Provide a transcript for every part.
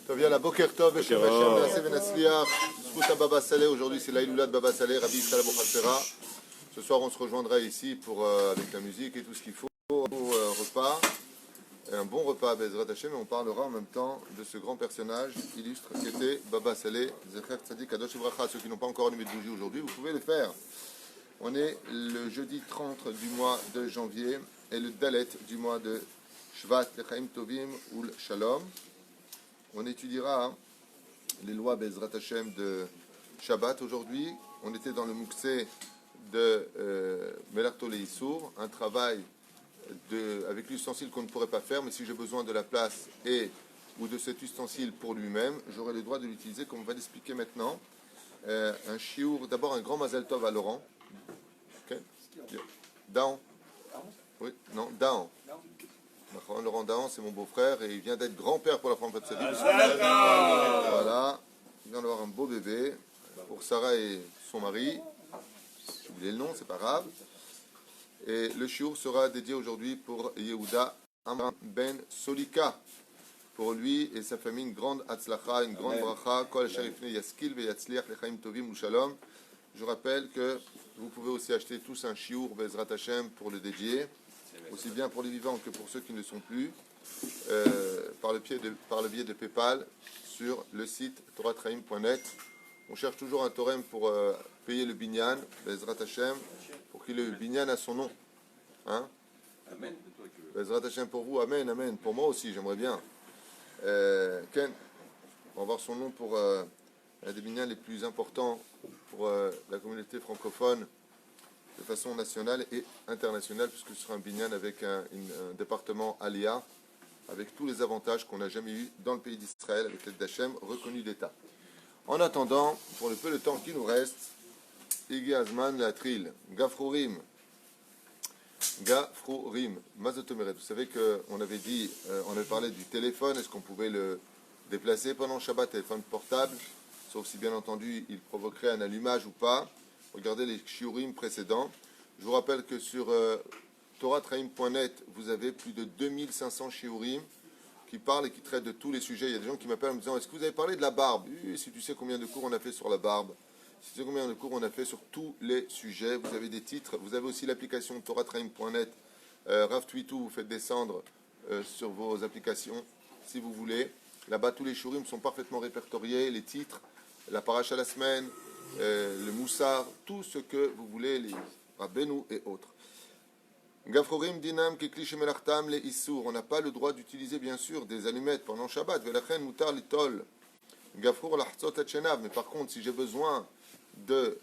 Tov yalla boker tov Beshem Hashem na'aseh v'natzliach. Zkut Baba Saleh. Aujourd'hui c'est l'Aïloula de Baba Saleh, Rabbi Yisrael Abu Khalsera. Ce soir on se rejoindra ici pour avec la musique et tout ce qu'il faut. Repas, un bon repas Bezrat Hashem, et on parlera en même temps de ce grand personnage illustre qui était Baba Saleh, Zecher Tzadik Kadosh Uvracha. Ceux qui n'ont pas encore allumé de bougie aujourd'hui, vous pouvez le faire. On est le jeudi 30 du mois de janvier et le Dalet du mois de Shvat, Lechaim Tovim ou le Shalom. On étudiera les lois Bezrat Hashem de Shabbat aujourd'hui. On était dans le Mouksé de Melarto Leissour, un travail avec l'ustensile qu'on ne pourrait pas faire, mais si j'ai besoin de la place ou de cet ustensile pour lui-même, j'aurai le droit de l'utiliser, comme on va l'expliquer maintenant. Un chiour, d'abord un grand Mazel Tov à Laurent. Okay. Daon. Oui, non, Daon. Laurent Daon, c'est mon beau-frère et il vient d'être grand-père pour la femme de sa vie. Voilà, il vient d'avoir un beau bébé pour Sarah et son mari. J'ai oublié le nom, c'est pas grave. Et le shiur sera dédié aujourd'hui pour Yehuda Amram Ben Solika. Pour lui et sa famille, une grande Hatzlacha, une grande bracha. Kol asher yifnei yaskil veyatzliach lechaim tovim u'shalom. Je rappelle que vous pouvez aussi acheter tous un shiur Bezrat Hashem pour le dédier, aussi bien pour les vivants que pour ceux qui ne sont plus, par le biais de PayPal sur le site toratraim.net. On cherche toujours un torem pour payer le binyan, Bezrat Hashem, pour qu'il ait le binyan à son nom. Hein? Amen. Bezrat Hashem pour vous, amen, amen. Pour moi aussi, j'aimerais bien. Ken, on va avoir son nom pour un des binyans les plus importants pour la communauté francophone de façon nationale et internationale, puisque ce sera un binyan avec un département Aliyah, avec tous les avantages qu'on n'a jamais eu dans le pays d'Israël, avec l'aide d'Hachem, reconnu d'État. En attendant, pour le peu de temps qui nous reste, Igi Azman Latril, Gafrourim, Mazotomeret. Vous savez qu'on avait dit, on avait parlé du téléphone, est-ce qu'on pouvait le déplacer pendant Shabbat, téléphone portable, sauf si bien entendu il provoquerait un allumage ou pas. Regardez les shiurim précédents. Je vous rappelle que sur toratraim.net, vous avez plus de 2500 shiurim qui parlent et qui traitent de tous les sujets. Il y a des gens qui m'appellent en me disant, est-ce que vous avez parlé de la barbe? Oui, si tu sais combien de cours on a fait sur la barbe, si tu sais combien de cours on a fait sur tous les sujets, vous avez des titres, vous avez aussi l'application toratraim.net, Rav Twitou, vous faites descendre sur vos applications, si vous voulez. Là-bas, tous les shiurim sont parfaitement répertoriés, les titres, la paracha la semaine, le moussar, tout ce que vous voulez, les Rabbeinu et autres. Gafrorim dinam kekli shemelachtam le issour. On n'a pas le droit d'utiliser, bien sûr, des allumettes pendant Shabbat. Velachen mutar litol. Gafrour lahtzot atchenav. Mais par contre, si j'ai besoin de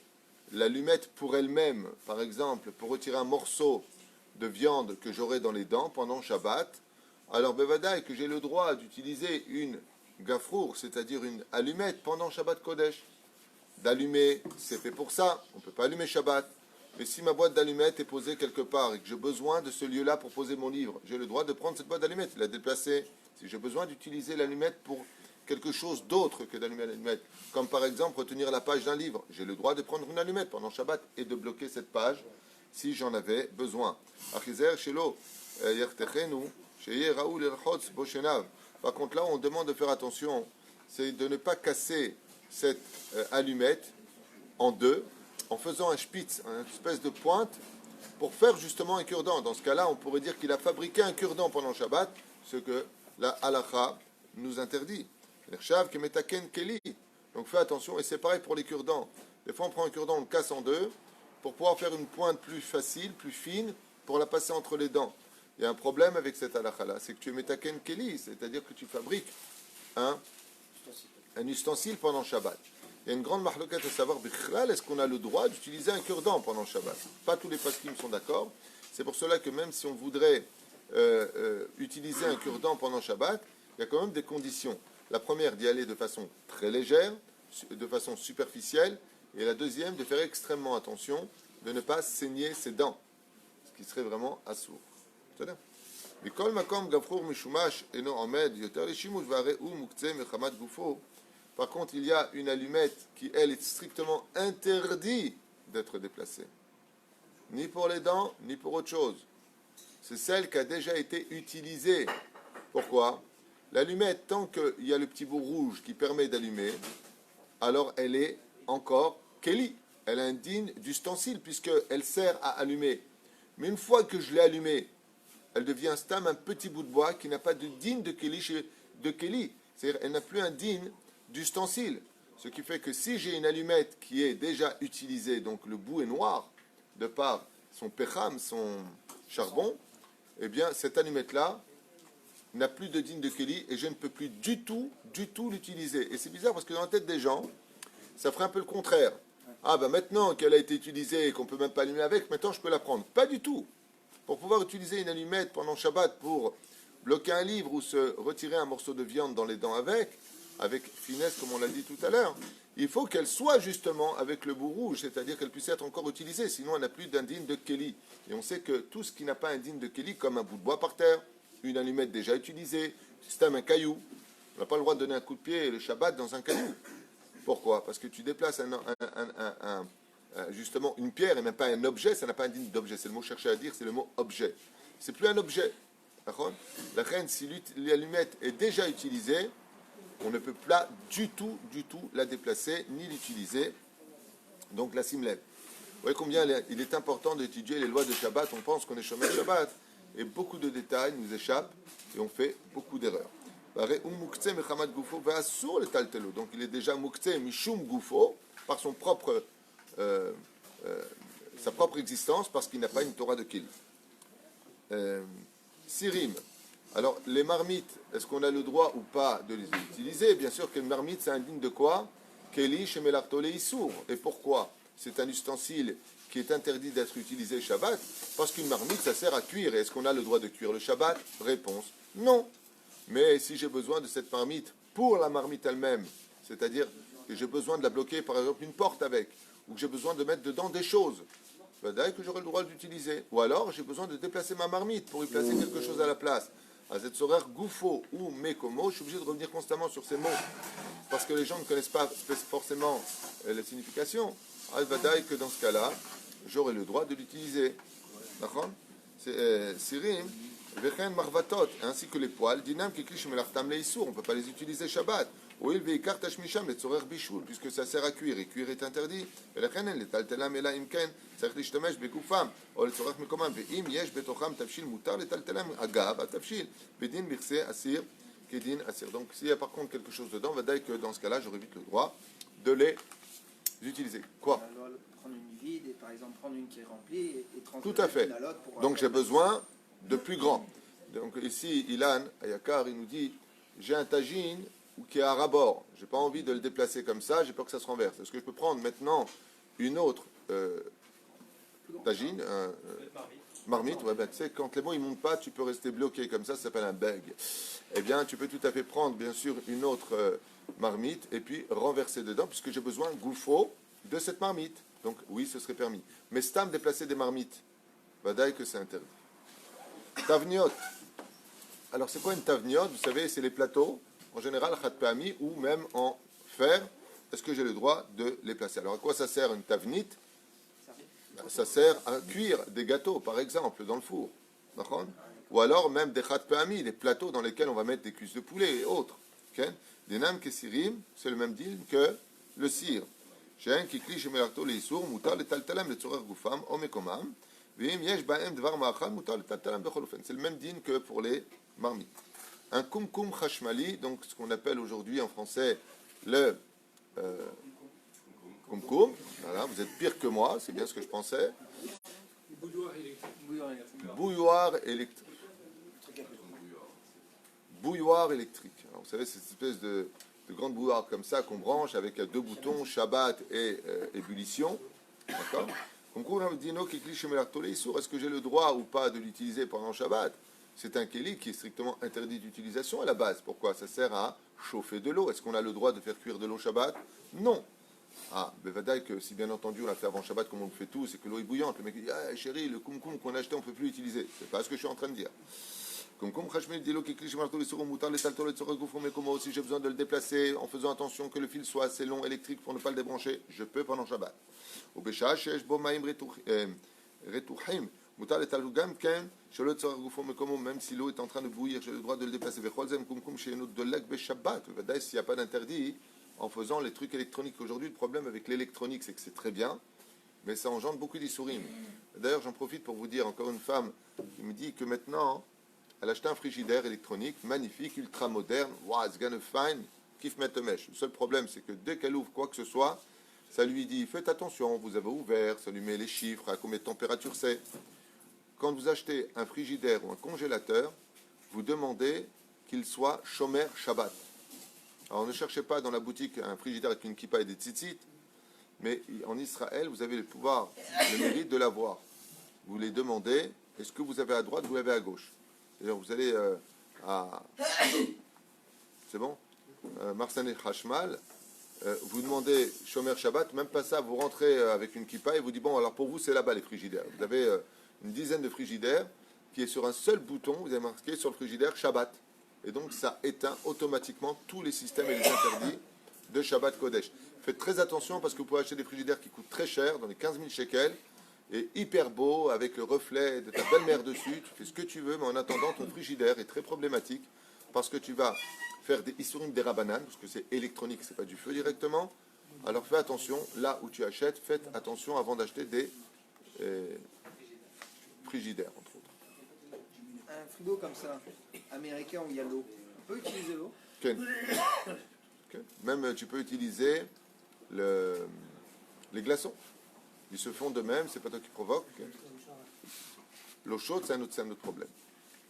l'allumette pour elle-même, par exemple, pour retirer un morceau de viande que j'aurai dans les dents pendant Shabbat, alors bevadaï que j'ai le droit d'utiliser une gafrour, c'est-à-dire une allumette pendant Shabbat Kodesh. D'allumer, c'est fait pour ça. On ne peut pas allumer Shabbat. Mais si ma boîte d'allumettes est posée quelque part et que j'ai besoin de ce lieu-là pour poser mon livre, j'ai le droit de prendre cette boîte d'allumettes, la déplacer. Si j'ai besoin d'utiliser l'allumette pour quelque chose d'autre que d'allumer l'allumette, comme par exemple retenir la page d'un livre, j'ai le droit de prendre une allumette pendant Shabbat et de bloquer cette page si j'en avais besoin. Par contre, là, on demande de faire attention, c'est de ne pas casser cette allumette en deux, en faisant un spitz, une espèce de pointe, pour faire justement un cure-dent. Dans ce cas-là, on pourrait dire qu'il a fabriqué un cure-dent pendant Shabbat, ce que la halakha nous interdit. Donc fais attention, et c'est pareil pour les cure-dents. Des fois, on prend un cure-dent, on le casse en deux, pour pouvoir faire une pointe plus facile, plus fine, pour la passer entre les dents. Il y a un problème avec cette halakha-là, c'est que tu es metaken keli, c'est-à-dire que tu fabriques un ustensile pendant Shabbat. Il y a une grande mahloquette à savoir, est-ce qu'on a le droit d'utiliser un cure-dent pendant Shabbat? Pas tous les paskim sont d'accord. C'est pour cela que même si on voudrait utiliser un cure-dent pendant Shabbat, il y a quand même des conditions. La première, d'y aller de façon très légère, de façon superficielle, et la deuxième, de faire extrêmement attention, de ne pas saigner ses dents, ce qui serait vraiment assourd. C'est-à-dire par contre, il y a une allumette qui, elle, est strictement interdite d'être déplacée. Ni pour les dents, ni pour autre chose. C'est celle qui a déjà été utilisée. Pourquoi? L'allumette, tant qu'il y a le petit bout rouge qui permet d'allumer, alors elle est encore Kelly. Elle est indigne d'ustensile puisqu'elle sert à allumer. Mais une fois que je l'ai allumée, elle devient stam, un petit bout de bois qui n'a pas de digne de Kelly. C'est-à-dire elle n'a plus un digne d'ustensile. Ce qui fait que si j'ai une allumette qui est déjà utilisée, donc le bout est noir, de par son pecham, son charbon, eh bien cette allumette-là n'a plus de digne de Kelly et je ne peux plus du tout l'utiliser. Et c'est bizarre parce que dans la tête des gens, ça ferait un peu le contraire. Ah ben maintenant qu'elle a été utilisée et qu'on ne peut même pas allumer avec, maintenant je peux la prendre. Pas du tout. Pour pouvoir utiliser une allumette pendant Shabbat pour bloquer un livre ou se retirer un morceau de viande dans les dents avec finesse comme on l'a dit tout à l'heure, il faut qu'elle soit justement avec le bout rouge, c'est-à-dire qu'elle puisse être encore utilisée, sinon elle n'a plus d'indigne de Kelly. Et on sait que tout ce qui n'a pas un digne de Kelly, comme un bout de bois par terre, une allumette déjà utilisée, c'est un caillou, on n'a pas le droit de donner un coup de pied le Shabbat dans un caillou. Pourquoi? Parce que tu déplaces justement une pierre et même pas un objet, ça n'a pas un digne d'objet. C'est le mot cherché à dire, c'est le mot objet. C'est plus un objet. La reine, si l'allumette est déjà utilisée, on ne peut pas du tout la déplacer ni l'utiliser. Donc la simlève. Vous voyez combien il est important d'étudier les lois de Shabbat. On pense qu'on est chômé de Shabbat. Et beaucoup de détails nous échappent et on fait beaucoup d'erreurs. Donc il est déjà muktzeh mishum gufo par son propre, sa propre existence parce qu'il n'a pas une Torah de Kil. Sirim. Alors les marmites, est-ce qu'on a le droit ou pas de les utiliser? Bien sûr qu'une marmite c'est indigne de quoi? Keli shemelartole issour. Et pourquoi? C'est un ustensile qui est interdit d'être utilisé Shabbat parce qu'une marmite ça sert à cuire. Et est-ce qu'on a le droit de cuire le Shabbat? Réponse non. Mais si j'ai besoin de cette marmite pour la marmite elle-même, c'est-à-dire que j'ai besoin de la bloquer par exemple une porte avec, ou que j'ai besoin de mettre dedans des choses, d'ailleurs que j'aurai le droit d'utiliser. Ou alors j'ai besoin de déplacer ma marmite pour y placer quelque chose à la place. À cette horaire goufo ou mekomo, je suis obligé de revenir constamment sur ces mots parce que les gens ne connaissent pas forcément la signification. Al-Vadaï que dans ce cas-là, j'aurai le droit de l'utiliser. D'accord? C'est Sirim. Ainsi que les poils, on ne peut pas les utiliser Shabbat. Puisque ça sert à cuire, et cuire est interdit. Donc s'il y a par contre quelque chose dedans, va dire que dans ce cas-là, j'aurai vite le droit de les utiliser. Quoi? Prendre une vide et par exemple prendre une qui est remplie et tout à fait. Donc j'ai besoin de plus grand. Donc ici, Ilan, Ayakar, il nous dit, j'ai un tagine qui est à ras-bord. Je n'ai pas envie de le déplacer comme ça, j'ai peur que ça se renverse. Est-ce que je peux prendre maintenant une autre tagine, marmite? Ouais, ben, tu sais, quand les mots ne montent pas, tu peux rester bloqué comme ça s'appelle un bug. Eh bien, tu peux tout à fait prendre, bien sûr, une autre marmite et puis renverser dedans, puisque j'ai besoin, goufo, de cette marmite. Donc oui, ce serait permis. Mais stam déplacer des marmites, vadaï que c'est interdit. Tavniot. Alors c'est quoi une tavniot? Vous savez, c'est les plateaux, en général, khatpami ou même en fer. Est-ce que j'ai le droit de les placer? Alors à quoi ça sert une tavnit? Ça sert à cuire des gâteaux, par exemple, dans le four. D'accord? Ou alors même des khatpami, les plateaux dans lesquels on va mettre des cuisses de poulet et autres. Okay? Des nam kesirim, c'est le même deal que le cire. C'est le même din que pour les marmites. Un kumkum chashmali, donc ce qu'on appelle aujourd'hui en français le kumkum. Voilà, vous êtes pire que moi, c'est bien ce que je pensais. Bouilloire électrique. Bouilloire électrique. Alors, vous savez, c'est cette espèce de grande bouilloire comme ça qu'on branche avec deux boutons, Shabbat et ébullition. D'accord? Est-ce que j'ai le droit ou pas de l'utiliser pendant Shabbat? C'est un kéli qui est strictement interdit d'utilisation à la base. Pourquoi? Ça sert à chauffer de l'eau. Est-ce qu'on a le droit de faire cuire de l'eau Shabbat? Non. Ah, bevadaï que si bien entendu on l'a fait avant Shabbat comme on le fait tous, c'est que l'eau est bouillante. Le mec dit, ah chérie, le kumkum qu'on a acheté on ne peut plus l'utiliser. C'est pas ce que je suis en train de dire. Si j'ai besoin de le déplacer en faisant attention que le fil soit assez long électrique pour ne pas le débrancher, je peux pendant Shabbat. Mutar et talugam ken, shelot tzarach gufo mekomo, même si l'eau est en train de bouillir, j'ai le droit de le déplacer. Vechol zem kumkum she'enut dolek beshabbat. Vadaï, s'il n'y a pas d'interdit en faisant les trucs électroniques. Aujourd'hui, le problème avec l'électronique, c'est que c'est très bien, mais ça engendre beaucoup d'issourim. D'ailleurs, j'en profite pour vous dire, encore une femme qui me dit que maintenant, elle a acheté un frigidaire électronique magnifique, ultra moderne, wow, it's gonna fine, kiff metemesh. Le seul problème, c'est que dès qu'elle ouvre quoi que ce soit, ça lui dit, faites attention, vous avez ouvert, ça lui met les chiffres, à combien de température c'est. Quand vous achetez un frigidaire ou un congélateur, vous demandez qu'il soit Shomer Shabbat. Alors ne cherchez pas dans la boutique un frigidaire avec une kippa et des tzitzit, mais en Israël, vous avez le pouvoir, le mérite de l'avoir. Vous les demandez, est-ce que vous avez à droite, vous l'avez à gauche. C'est-à-dire, vous allez à... C'est bon Marsané Hashmal, vous demandez Shomer Shabbat, même pas ça, vous rentrez avec une kippa et vous dites, bon, alors pour vous, c'est là-bas les frigidaires. Vous avez une dizaine de frigidaires qui est sur un seul bouton, vous avez marqué sur le frigidaire Shabbat. Et donc, ça éteint automatiquement tous les systèmes et les interdits de Shabbat Kodesh. Faites très attention parce que vous pouvez acheter des frigidaires qui coûtent très cher, dans les 15 000 shekels, et hyper beau, avec le reflet de ta belle-mère dessus. Tu fais ce que tu veux, mais en attendant, ton frigidaire est très problématique parce que tu vas faire des isurim des rabanan, parce que c'est électronique, c'est pas du feu directement. Alors fais attention, là où tu achètes, faites attention avant d'acheter des frigidaires, entre autres. Un frigo comme ça, américain où il y a l'eau, on peut utiliser l'eau? Okay. Okay. Même tu peux utiliser les glaçons. Ils se font de même, c'est pas toi qui provoque. L'eau chaude, c'est un autre problème.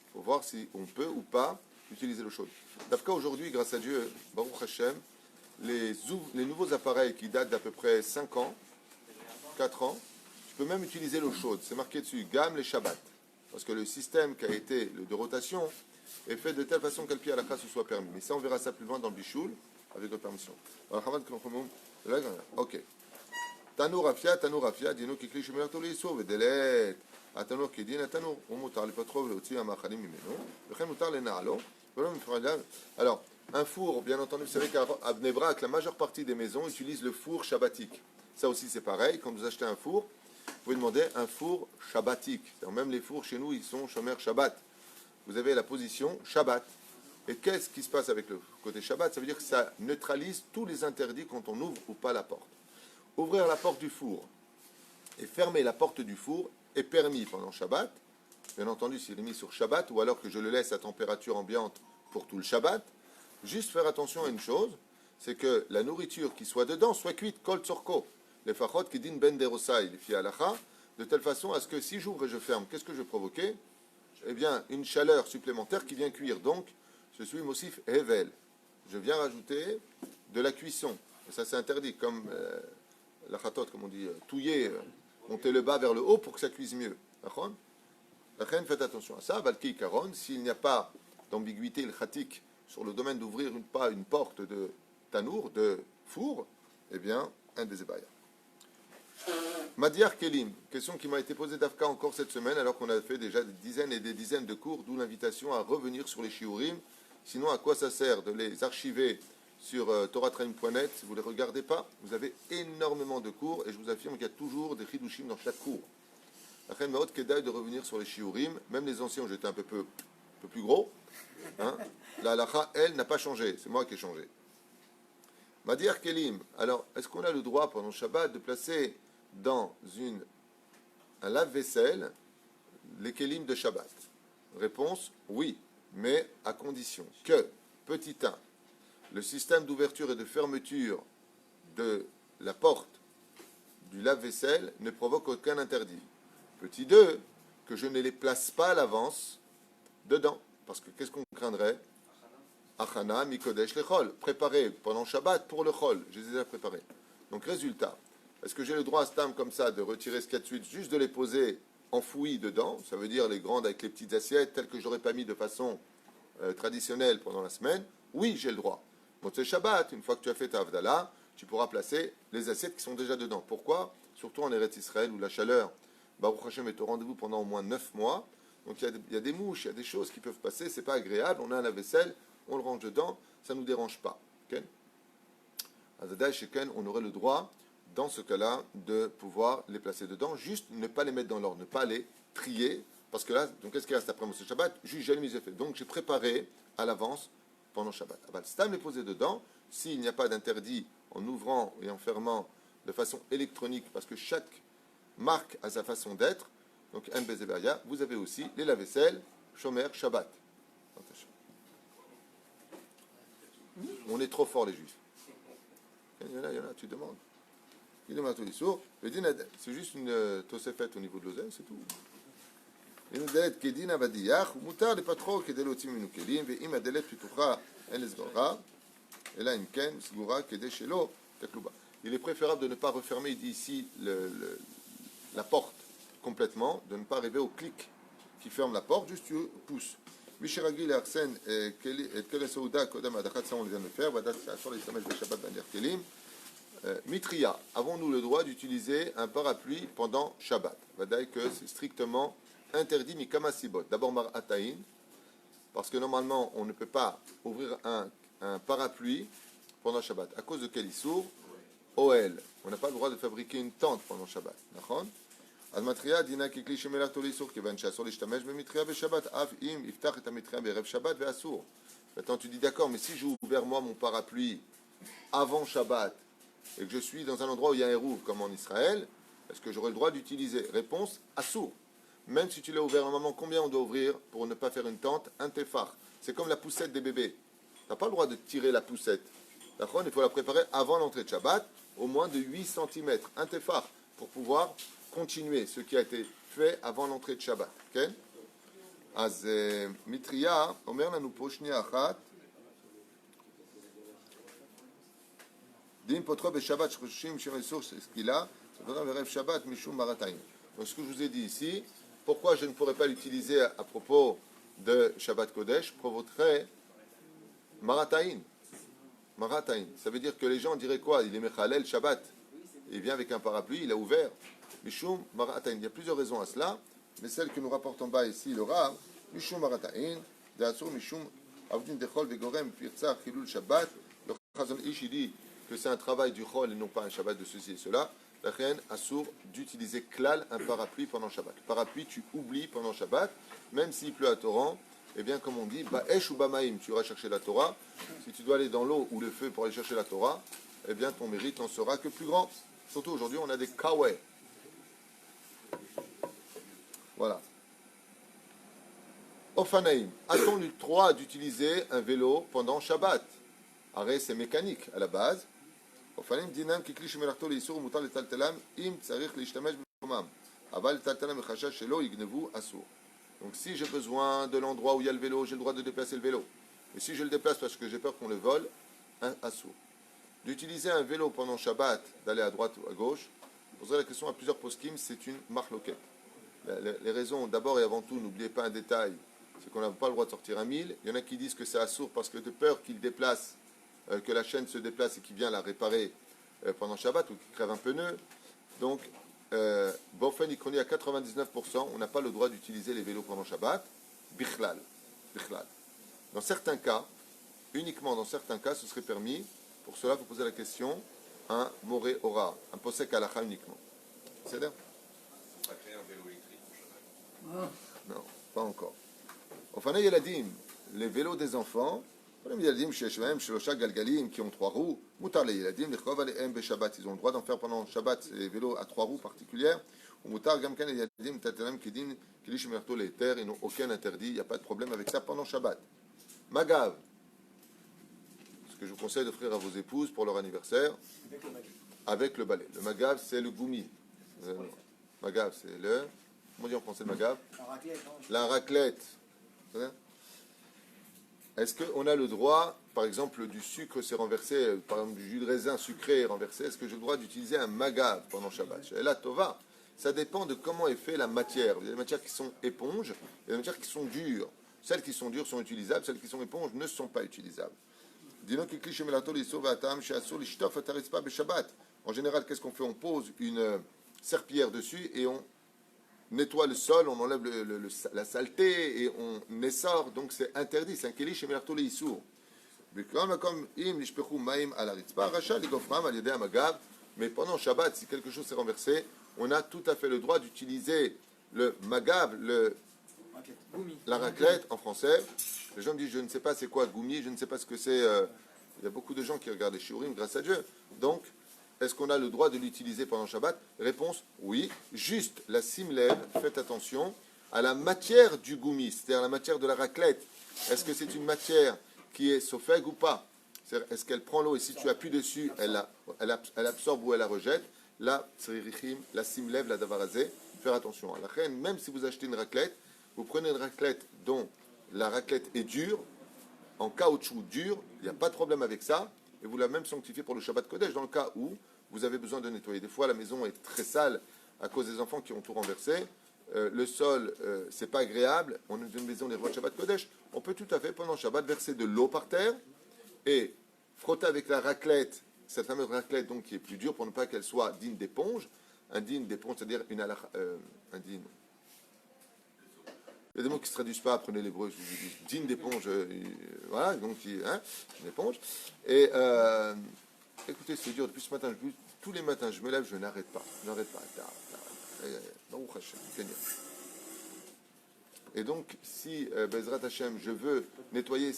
Il faut voir si on peut ou pas utiliser l'eau chaude. D'Afka aujourd'hui, grâce à Dieu, Baruch Hashem, les nouveaux appareils qui datent d'à peu près 5 ans, 4 ans, tu peux même utiliser l'eau chaude. C'est marqué dessus, Gam les Shabbat. Parce que le système qui a été de rotation est fait de telle façon qu'Al-Pi Halakha se soit permis. Mais ça, on verra ça plus loin dans le Bichoul, avec votre permission. Ok. Tanour Afia, dino kikli shemer to leisur, vedelet. Atanour kedin, atanour. On mutar le patrov, le otsi amachalim mimeno. Vechem mutar le naalo. Alors, un four, bien entendu, vous savez qu'à Bnei Brak, la majeure partie des maisons utilisent le four shabbatique. Ça aussi, c'est pareil. Quand vous achetez un four, vous pouvez demander un four shabbatique. Même les fours chez nous, ils sont shomer Shabbat. Vous avez la position Shabbat. Et qu'est-ce qui se passe avec le côté Shabbat? Ça veut dire que ça neutralise tous les interdits quand on ouvre ou pas la porte. Ouvrir la porte du four et fermer la porte du four est permis pendant Shabbat. Bien entendu, s'il est mis sur Shabbat, ou alors que je le laisse à température ambiante pour tout le Shabbat. Juste faire attention à une chose, c'est que la nourriture qui soit dedans soit cuite kol tzorko. Les fachot qui din ben derosai, les fi halacha, de telle façon à ce que si j'ouvre et je ferme, qu'est-ce que je provoquais? Eh bien, une chaleur supplémentaire qui vient cuire. Donc, je suis mosif hevel. Je viens rajouter de la cuisson. Et ça, c'est interdit, comme la chatot, comme on dit, touiller, monter le bas vers le haut pour que ça cuise mieux. D'accord? Faites attention à ça. Valki Karon, s'il n'y a pas d'ambiguïté ilchatique sur le domaine d'ouvrir une porte de tanour, de four, eh bien, un des ébaïas. Madiar Kelim, question qui m'a été posée d'Afka encore cette semaine, alors qu'on a fait déjà des dizaines et des dizaines de cours, d'où l'invitation à revenir sur les shiurim. Sinon, à quoi ça sert de les archiver sur toratrain.net si vous ne les regardez pas? Vous avez énormément de cours et je vous affirme qu'il y a toujours des chidushim dans chaque cours. La reine Maot Kedaï de revenir sur les shiurim, même les anciens où j'étais un peu plus gros. Hein, la halacha, elle, n'a pas changé, c'est moi qui ai changé. Madiar Kelim, alors est-ce qu'on a le droit pendant Shabbat de placer dans un lave-vaisselle les kelim de Shabbat? Réponse, oui, mais à condition que, petit 1, le système d'ouverture et de fermeture de la porte du lave-vaisselle ne provoque aucun interdit. Petit 2, que je ne les place pas à l'avance dedans. Parce que qu'est-ce qu'on craindrait? Achana, Mikodesh, le chol. Préparé pendant Shabbat pour le chol. Je les ai déjà préparés. Donc, résultat, est-ce que j'ai le droit à Stam comme ça de retirer ce qu'il y a de suite, juste de les poser enfouis dedans? Ça veut dire les grandes avec les petites assiettes, telles que je n'aurais pas mis de façon traditionnelle pendant la semaine? Oui, j'ai le droit. Motzei Shabbat, une fois que tu as fait ta Havdalah, tu pourras placer les assiettes qui sont déjà dedans. Pourquoi? Surtout en Eretz Israël où la chaleur, Baruch Hashem, est au rendez-vous pendant au moins 9 mois. Donc il y a des mouches, il y a des choses qui peuvent passer, c'est pas agréable. On a un lave-vaisselle, on le range dedans, ça ne nous dérange pas. Okay? Azadai Sheken, on aurait le droit, dans ce cas-là, de pouvoir les placer dedans, juste ne pas les mettre dans l'ordre, ne pas les trier, parce que là, donc qu'est-ce qui reste après Moshe Shabbat? Juste j'ai mis effet. Donc j'ai préparé à l'avance pendant Shabbat. Aval Stam est posé dedans, s'il n'y a pas d'interdit en ouvrant et en fermant de façon électronique, parce que chaque marque a sa façon d'être, donc MBZBaya, vous avez aussi les lave-vaisselle, Shomer, Shabbat. On est trop fort les juifs. Il y en a, tu demandes. Il demande tous les sourds. C'est juste une tosefet au niveau de l'oseille, c'est tout. אם הדלת כדין הבדיח, ומותר לפתחו כדי להוציא ממנו כלים, ואם הדלת פתוחה אין לסגורה, אלא אם כן סגורה כדי שלא תקלו בה. Il est préférable de ne pas refermer, il dit ici, la porte complètement, de ne pas arriver au clic qui ferme la porte, juste tu pousses. Mishiragi l'arsène et quel sauda kodam adachat, ça on vient de faire, vadat sur les samaj de Shabbat banir kelim. Mitria, avons-nous le droit d'utiliser un parapluie pendant Shabbat? Vadaï que c'est strictement interdit mikama sibot. D'abord mar'ataïn, parce que normalement on ne peut pas ouvrir un parapluie pendant Shabbat. À cause de quel issour? OL. On n'a pas le droit de fabriquer une tente pendant Shabbat. D'accord? Al-matria dina kikli shemelar tolisur kevan shasur lishtamesh bemitria beshabbat af im iftach et amitria berev Shabbat ve'asur. Maintenant tu dis d'accord, mais si j'ai ouvert moi mon parapluie avant Shabbat et que je suis dans un endroit où il y a un hérouv comme en Israël, est-ce que j'aurai le droit d'utiliser? Réponse, assour. Même si tu l'as ouvert à un moment, combien on doit ouvrir pour ne pas faire une tente? Un tefar. C'est comme la poussette des bébés. Tu n'as pas le droit de tirer la poussette. D'accord? Il faut la préparer avant l'entrée de Shabbat, au moins de 8 cm. Un tefar, pour pouvoir continuer ce qui a été fait avant l'entrée de Shabbat. Ok? אז מטריה אומר לנו פה שנייה אחת דין פותחו בשבת שחוששים שם איסור סקילה סברה וערב שבת משום מרתיים. Donc ce que je vous ai dit ici, pourquoi je ne pourrais pas l'utiliser à propos de Shabbat Kodesh, provoquerait Marataïn. Marataïn. Ça veut dire que les gens diraient quoi? Il est Mechalel Shabbat. Il vient avec un parapluie, il a ouvert. Mishum Marataïn. Il y a plusieurs raisons à cela, mais celle que nous rapporte en bas ici, le Rav, Mishum Marataïn, Deatsur Mishum Avdin Dechol Vegorem Pirtsa Chilul Shabbat. Le Chazon Ish, il dit que c'est un travail du Chol et non pas un Shabbat de ceci et cela. La reine assour d'utiliser klal, un parapluie pendant Shabbat. Parapluie, tu oublies pendant Shabbat, même s'il pleut à torrent, eh bien, comme on dit, ba'esh ou ba'maïm, tu iras chercher la Torah. Si tu dois aller dans l'eau ou le feu pour aller chercher la Torah, eh bien, ton mérite n'en sera que plus grand. Surtout aujourd'hui, on a des kawai. Voilà. Ofanaïm, a-t-on le droit d'utiliser un vélo pendant Shabbat? Arrêt, c'est mécanique à la base. אופנים דינם ככלי שמלאכתו לאיסור ומותר לטלטלם אם צריך להשתמש במקומם אבל לטלטלם מחשש שלא יגנבו אסור. Donc si j'ai besoin de l'endroit où il y a le vélo, j'ai le droit de déplacer le vélo. Et si je le déplace parce que j'ai peur qu'on le vole, un assour. D'utiliser un vélo pendant Shabbat, d'aller à droite ou à gauche, poserai la question à plusieurs poskim, c'est une marloquette. Les raisons, d'abord et avant tout, n'oubliez pas un détail, c'est qu'on n'a pas le droit de sortir à 1000. Il y en a qui disent que c'est assour parce que de peur qu'il déplace, que la chaîne se déplace et qui vient la réparer pendant Shabbat ou qui crève un pneu. Donc, Bofen Ikroni à 99%, on n'a pas le droit d'utiliser les vélos pendant Shabbat. Bichlal. Dans certains cas, uniquement dans certains cas, ce serait permis. Pour cela, vous posez la question un moré ora, un posek halacha uniquement. C'est là? On va créer un vélo électrique pour Shabbat. Non, pas encore. Enfin, il y a la dîme, les vélos des enfants. Les ילדים שיש להם 3 גלגלים qui ont 3 roues, מותר לילדים לרכוב עליהם בשבת. Ils ont le droit d'en faire pendant Shabbat, les vélos à 3 roues particulières. ומותר גם כן לילדים לטלטל להם כדין כלי שמלאכתו להיתר, ils n'ont aucun interdit, il n'y a pas de problème avec ça pendant Shabbat. Magav, ce que je vous conseille d'offrir à vos épouses pour leur anniversaire, avec le balai. Le magav, c'est le goumi. Magav, c'est le... Comment on dit en français le magav? La raclette. Est-ce qu'on a le droit, par exemple, du sucre s'est renversé, par exemple du jus de raisin sucré est renversé, est-ce que j'ai le droit d'utiliser un magav pendant Shabbat? La tova, ça dépend de comment est fait la matière. Il y a des matières qui sont éponges, il y a des matières qui sont dures. Celles qui sont dures sont utilisables, celles qui sont éponges ne sont pas utilisables. En général, qu'est-ce qu'on fait? On pose une serpillière dessus et on nettoie le sol, on enlève la saleté et on essore, donc c'est interdit, c'est un keli chez Melarto les Issour. Mais pendant Shabbat, si quelque chose s'est renversé, on a tout à fait le droit d'utiliser le magab, la raclette en français. Les gens me disent, je ne sais pas c'est quoi goumi, je ne sais pas ce que c'est. Il y a beaucoup de gens qui regardent les shiurim, grâce à Dieu. Donc, est-ce qu'on a le droit de l'utiliser pendant Shabbat? Réponse, oui. Juste, la simlev, faites attention à la matière du goumi, c'est-à-dire la matière de la raclette. Est-ce que c'est une matière qui est sophègue ou pas? Est-ce qu'elle prend l'eau et si tu appuies dessus, elle absorbe ou elle la rejette? La tsirichim, la simlev, la davarazé, faire attention. À la reine, même si vous achetez une raclette, vous prenez une raclette dont la raclette est dure, en caoutchouc dur, il n'y a pas de problème avec ça, et vous la même sanctifiez pour le Shabbat Kodesh, dans le cas où vous avez besoin de nettoyer. Des fois, la maison est très sale à cause des enfants qui ont tout renversé, le sol, c'est pas agréable, on est dans une maison des rois de Shabbat Kodesh, on peut tout à fait, pendant Shabbat, verser de l'eau par terre, et frotter avec la raclette, cette fameuse raclette donc, qui est plus dure, pour ne pas qu'elle soit digne d'éponge, un digne d'éponge, c'est-à-dire un digne... Il y a des mots qui ne se traduisent pas, prenez l'hébreu, digne d'éponge, voilà, donc une éponge. Et écoutez, c'est dur, depuis ce matin, tous les matins, je me lève, je n'arrête pas. Et donc, si, Bezrat Hashem, je veux nettoyer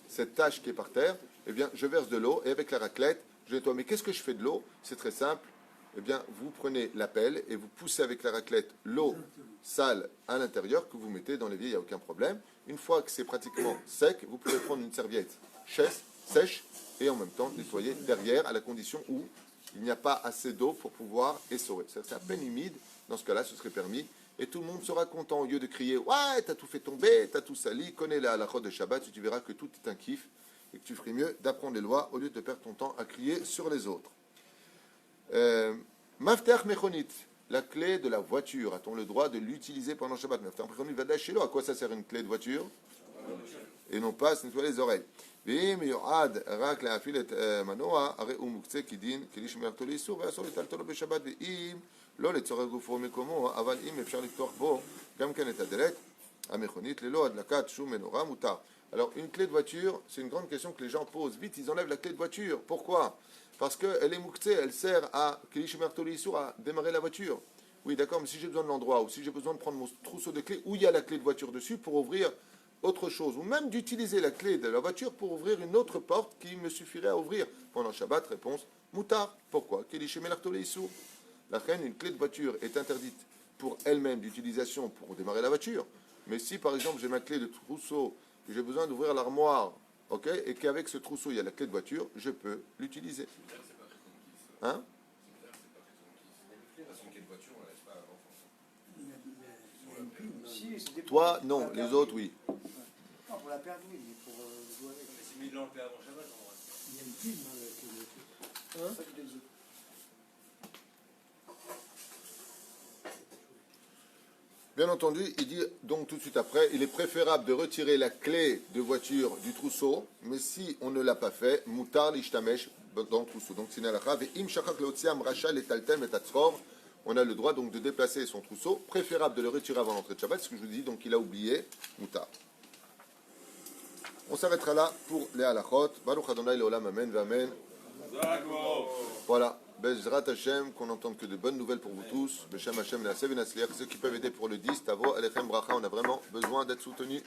cette tache qui est par terre, eh bien, je verse de l'eau, et avec la raclette, je nettoie. Mais qu'est-ce que je fais de l'eau? C'est très simple. Eh bien, vous prenez la pelle et vous poussez avec la raclette l'eau sale à l'intérieur que vous mettez dans l'évier, il n'y a aucun problème. Une fois que c'est pratiquement sec, vous pouvez prendre une serviette sèche et en même temps nettoyer derrière à la condition où il n'y a pas assez d'eau pour pouvoir essorer. C'est à peine humide, dans ce cas-là, ce serait permis. Et tout le monde sera content au lieu de crier « Ouais, t'as tout fait tomber, t'as tout sali, connais la halachot de Shabbat, tu verras que tout est un kiff et que tu ferais mieux d'apprendre les lois au lieu de perdre ton temps à crier sur les autres. » Mafteach mechonit, la clé de la voiture, a-t-on le droit de l'utiliser pendant Shabbat? Mafteach mechonit va d'acheter l'eau. À quoi ça sert une clé de voiture? Et non pas se nettoyer les oreilles. Ve'im yo'ad rak la'afil et manoa, are umukze kidin, kelish me'arto le'isur, ve'asor le'taltolo be'Shabbat, ve'im lo le'tzorech gufo mekomo, aval im efshar liftoch bo, gam ken et adelet, המכונית ללא הדלקת שום מנורה מותר. Alors, une clé de voiture, c'est une grande question que les gens posent. Vite, ils enlèvent la clé de voiture. Pourquoi? Parce qu'elle est mouktsé, elle sert à démarrer la voiture. Oui, d'accord, mais si j'ai besoin de l'endroit, ou si j'ai besoin de prendre mon trousseau de clés, où il y a la clé de voiture dessus pour ouvrir autre chose, ou même d'utiliser la clé de la voiture pour ouvrir une autre porte qui me suffirait à ouvrir. Pendant Shabbat, réponse, moutard. Pourquoi? La reine, une clé de voiture est interdite pour elle-même d'utilisation pour démarrer la voiture. Mais si, par exemple, j'ai ma clé de trousseau, que j'ai besoin d'ouvrir l'armoire, ok, et qu'avec ce trousseau, il y a la clé de voiture, je peux l'utiliser. Hein? Toi, non. Les autres, oui. Non, pour la perdre, oui, mais pour jouer avec. C'est mieux de l'enlever avant Shabbat, en vrai. Il y a une pile dans la clé de voiture. C'est ça que je te dis. Bien entendu, il dit donc tout de suite après, il est préférable de retirer la clé de voiture du trousseau, mais si on ne l'a pas fait, moutar l'ishtamesh dans le trousseau. Donc c'est n'alacha, ve'im shachak leotziam rachal et taltem et atzror. On a le droit donc de déplacer son trousseau, préférable de le retirer avant l'entrée de Shabbat, ce que je vous dis, donc il a oublié, moutar. On s'arrêtera là pour les halachot. Baruch Adonai leolam, amen, amen. Voilà. Bezrat Hashem, qu'on n'entende que de bonnes nouvelles pour vous tous. Beshem Hashem, la Seven Asliach, ceux qui peuvent aider pour le 10, Tavo, Alechem Bracha, on a vraiment besoin d'être soutenus.